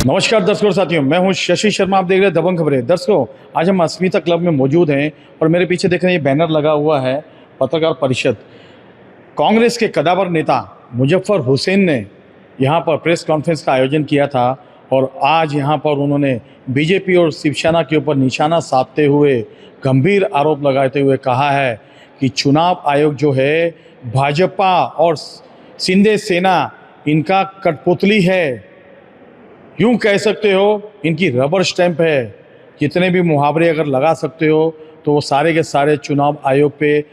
नमस्कार दर्शकों साथियों, मैं हूं शशि शर्मा। आप देख रहे हैं दबंग खबरें। दर्शकों, आज हम अस्मिता क्लब में मौजूद हैं और मेरे पीछे देख रहे हैं ये बैनर लगा हुआ है पत्रकार परिषद। कांग्रेस के कदावर नेता मुजफ्फर हुसैन ने यहां पर प्रेस कॉन्फ्रेंस का आयोजन किया था और आज यहां पर उन्होंने बीजेपी और शिवसेना के ऊपर निशाना साधते हुए गंभीर आरोप लगाते हुए कहा है कि चुनाव आयोग जो है भाजपा और शिंदे सेना इनका कठपुतली है, यूँ कह सकते हो इनकी रबर स्टैंप है। जितने भी मुहावरे अगर लगा सकते हो तो वो सारे के सारे चुनाव आयोग पे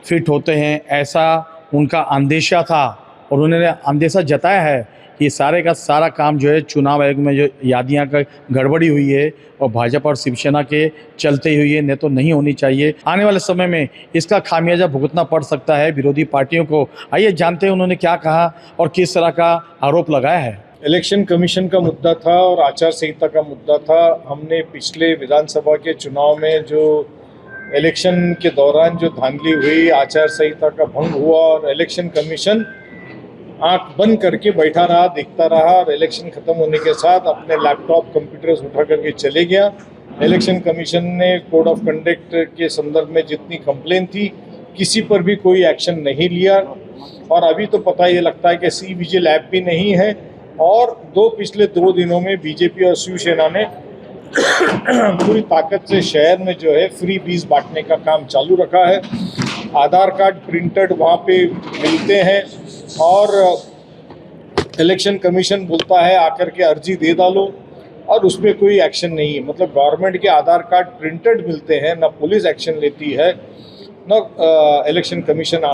फिट होते हैं, ऐसा उनका अंदेशा था। और उन्होंने अंदेशा जताया है कि सारे का सारा काम जो है चुनाव आयोग में जो यादियाँ का गड़बड़ी हुई है और भाजपा और शिवसेना के चलते हुई है, नहीं तो नहीं होनी चाहिए। आने वाले समय में इसका खामियाजा भुगतना पड़ सकता है विरोधी पार्टियों को। आइए जानते हैं उन्होंने क्या कहा और किस तरह का आरोप लगाया है। इलेक्शन कमीशन का मुद्दा था और आचार संहिता का मुद्दा था। हमने पिछले विधानसभा के चुनाव में जो इलेक्शन के दौरान जो धांधली हुई, आचार संहिता का भंग हुआ और इलेक्शन कमीशन आंख बंद करके बैठा रहा, देखता रहा और इलेक्शन खत्म होने के साथ अपने लैपटॉप कंप्यूटर्स उठा करके चले गया। इलेक्शन कमीशन ने कोड ऑफ कंडक्ट के संदर्भ में जितनी कंप्लेन थी, किसी पर भी कोई एक्शन नहीं लिया। और अभी तो पता ये लगता है कि सी विजिल ऐप भी नहीं है। और पिछले दो दिनों में बीजेपी और शिवसेना ने पूरी ताकत से शहर में जो है फ्री बीज बांटने का काम चालू रखा है। आधार कार्ड प्रिंटेड वहाँ पे मिलते हैं और इलेक्शन कमीशन बोलता है आकर के अर्जी दे डालो और उस पर कोई एक्शन नहीं है। मतलब गवर्नमेंट के आधार कार्ड प्रिंटेड मिलते हैं, ना पुलिस एक्शन लेती है ना इलेक्शन कमीशन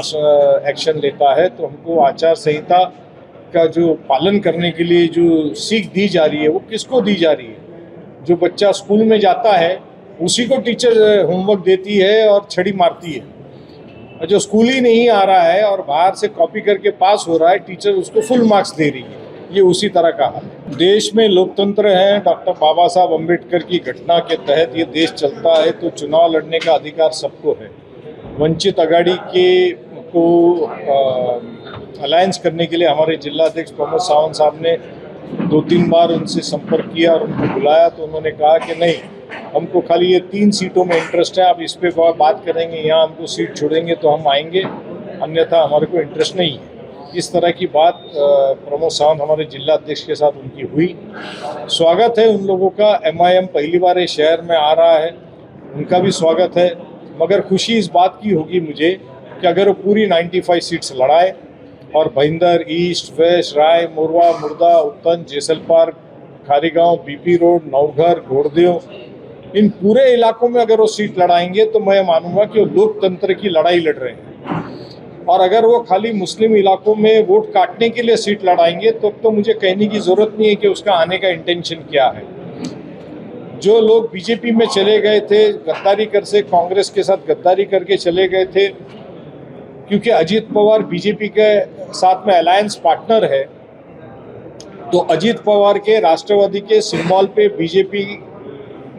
एक्शन लेता है। तो हमको आचार संहिता का जो पालन करने के लिए जो सीख दी जा रही है वो किसको दी जा रही है? जो बच्चा स्कूल में जाता है उसी को टीचर होमवर्क देती है और छड़ी मारती है। और जो स्कूल ही नहीं आ रहा है और बाहर से कॉपी करके पास हो रहा है, टीचर उसको फुल मार्क्स दे रही है। ये उसी तरह का हाल है। देश में लोकतंत्र है, डॉक्टर बाबा साहब अम्बेडकर की घटना के तहत ये देश चलता है। तो चुनाव लड़ने का अधिकार सबको है। वंचित अघाड़ी के को अलायंस करने के लिए हमारे जिला अध्यक्ष प्रमोद सावंत साहब ने 2-3 बार उनसे संपर्क किया और उनको बुलाया तो उन्होंने कहा कि नहीं, हमको खाली ये 3 सीटों में इंटरेस्ट है, आप इस पे बात करेंगे, यहाँ हमको सीट छोड़ेंगे तो हम आएंगे, अन्यथा हमारे को इंटरेस्ट नहीं है। इस तरह की बात प्रमोद सावंत हमारे जिला अध्यक्ष के साथ उनकी हुई। स्वागत है उन लोगों का। MIM पहली बार इस शहर में आ रहा है, उनका भी स्वागत है। मगर खुशी इस बात की होगी मुझे कि अगर वो पूरी 95 सीट्स लड़ाए और भाईंदर, ईस्ट, वेस्ट, राय, मोरवा, मुर्दा, उत्तन, जेसलपार, खारीगांव, BP रोड, नवघर, घोड़देव, इन पूरे इलाकों में अगर वो सीट लड़ाएंगे तो मैं मानूंगा कि वो लोकतंत्र की लड़ाई लड़ रहे हैं। और अगर वो खाली मुस्लिम इलाकों में वोट काटने के लिए सीट लड़ाएंगे तो मुझे कहने की ज़रूरत नहीं है कि उसका आने का इंटेंशन क्या है। जो लोग बीजेपी में चले गए थे गद्दारी कर से, कांग्रेस के साथ गद्दारी करके चले गए थे, क्योंकि अजीत पवार बीजेपी के साथ में अलायंस पार्टनर है, तो अजीत पवार के राष्ट्रवादी के सिंबल पे बीजेपी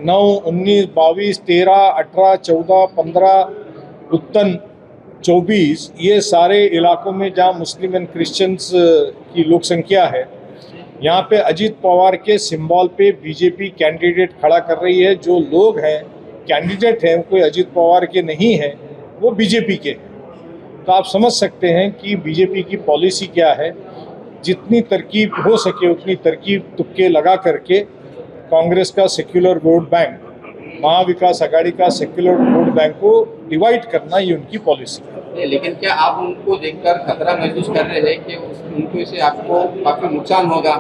9, 19, 22, 13, 18, 14, 15, उत्तन 24, ये सारे इलाकों में जहाँ मुस्लिम एंड क्रिश्चियंस की लोक संख्या है, यहाँ पे अजीत पवार के सिंबल पे बीजेपी कैंडिडेट खड़ा कर रही है। जो लोग हैं कैंडिडेट हैं कोई अजीत पवार के नहीं हैं, वो बीजेपी के। तो आप समझ सकते हैं कि बीजेपी की पॉलिसी क्या है। जितनी तरकीब हो सके उतनी तरकीब तुक्के लगा करके कांग्रेस का secular vote bank, Mahavikas Aghadi का सेक्युलर वोट बैंक को डिवाइड करना, ये उनकी पॉलिसी है। लेकिन क्या आप उनको देखकर खतरा महसूस कर रहे हैं कि उनको से आपको काफ़ी नुकसान होगा?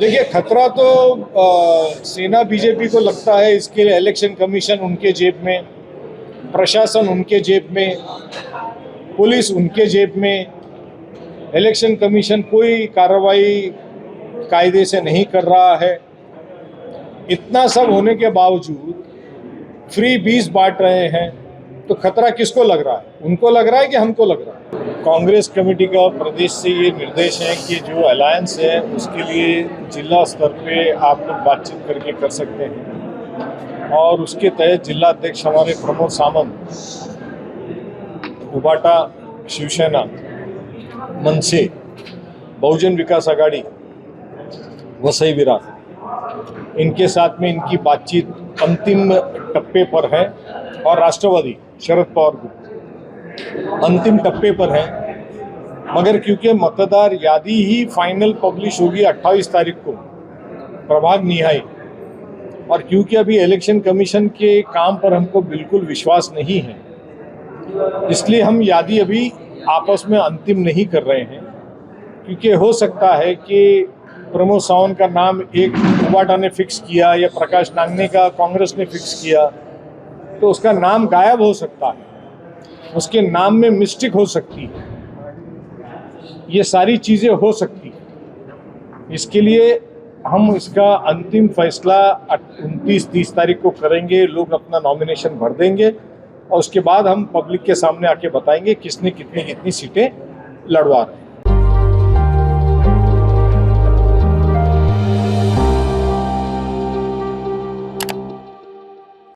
देखिए, खतरा तो सेना बीजेपी को लगता है। इसके लिए इलेक्शन कमीशन उनके जेब में, प्रशासन उनके जेब में, पुलिस उनके जेब में। इलेक्शन कमीशन कोई कार्रवाई कायदे से नहीं कर रहा है। इतना सब होने के बावजूद फ्री बीज बांट रहे हैं, तो खतरा किसको लग रहा है? उनको लग रहा है कि हमको लग रहा है? कांग्रेस कमेटी का प्रदेश से ये निर्देश है कि जो अलायंस है उसके लिए जिला स्तर पे आप लोग बातचीत करके कर सकते हैं। और उसके तहत जिला अध्यक्ष हमारे प्रमोद सावंत, उबाटा, शिवसेना, मनसे, बहुजन विकास आघाड़ी, वसई विरार, इनके साथ में इनकी बातचीत अंतिम टप्पे पर है और राष्ट्रवादी शरद पवार ग्रुप अंतिम टप्पे पर है। मगर क्योंकि मतदार यादी ही फाइनल पब्लिश होगी 28 तारीख को प्रभाग निहाई, और क्योंकि अभी इलेक्शन कमीशन के काम पर हमको बिल्कुल विश्वास नहीं है, इसलिए हम यादी अभी आपस में अंतिम नहीं कर रहे हैं। क्योंकि हो सकता है कि प्रमोद सावंत का नाम एक उबाटा ने फिक्स किया या प्रकाश नांगने का कांग्रेस ने फिक्स किया, तो उसका नाम गायब हो सकता है, उसके नाम में मिस्टेक हो सकती है, ये सारी चीज़ें हो सकती हैं। इसके लिए हम इसका अंतिम फैसला 29-30 तारीख को करेंगे। लोग अपना नॉमिनेशन भर देंगे और उसके बाद हम पब्लिक के सामने आके बताएंगे किसने कितनी सीटें लड़वा रहे हैं।